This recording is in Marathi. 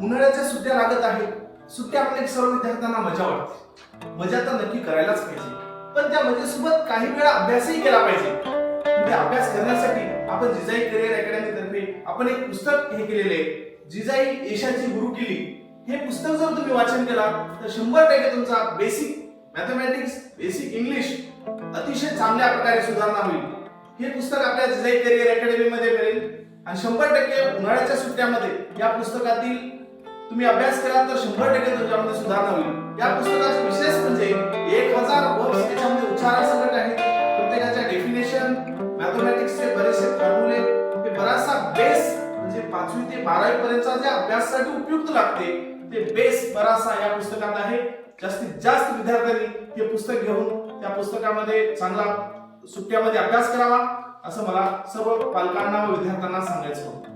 उन्हाळ्याच्या सुट्ट्या लागत आहेत. सुट्ट्या आपल्या सर्व विद्यार्थ्यांना मजा वाटते. मजा तर नक्की करायलाच पाहिजे, पण त्या मजेसोबत काही वेळा अभ्यासही केला पाहिजे. म्हणजे अभ्यास करण्यासाठी आपण जिजाई करिअर अकॅडमी तर्फे आपण एक पुस्तक हे केलेले आहे, जिजाई यशाची गुरुकिल्ली. हे पुस्तक जर तुम्ही वाचन केला तर 100% तुमचा बेसिक मॅथमॅटिक्स, बेसिक इंग्लिश अतिशय चांगल्या प्रकारे सुधारणा होईल. हे पुस्तक आपल्या जिजाई करिअर अकॅडमी मध्ये मिळेल आणि 100% उन्हाळ्याच्या सुट्ट्यामध्ये या पुस्तकातील तुम्ही अभ्यास केला तर 100% तुमच्यामध्ये सुधारणा होईल. या पुस्तकाचे विशेष म्हणजे 1000 वर्ड्स याच्यामध्ये उच्चारासकट आहेत. प्रत्येकाच्या डेफिनेशन, मॅथमॅटिक्सचे बरेचसे फॉर्म्युले, हे बराचसा बेस म्हणजे 5वी ते 12वी पर्यंतचा जे अभ्यासासाठी उपयुक्त लागते ते बेस बराचसा या पुस्तकात आहे. जास्तीत जास्त विद्यार्थ्यांनी हे पुस्तक घेऊन त्या पुस्तकामध्ये चांगला सुट्ट्यामध्ये अभ्यास करावा असं मला सर्व पालकांना व विद्यार्थ्यांना सांगायचं होतं.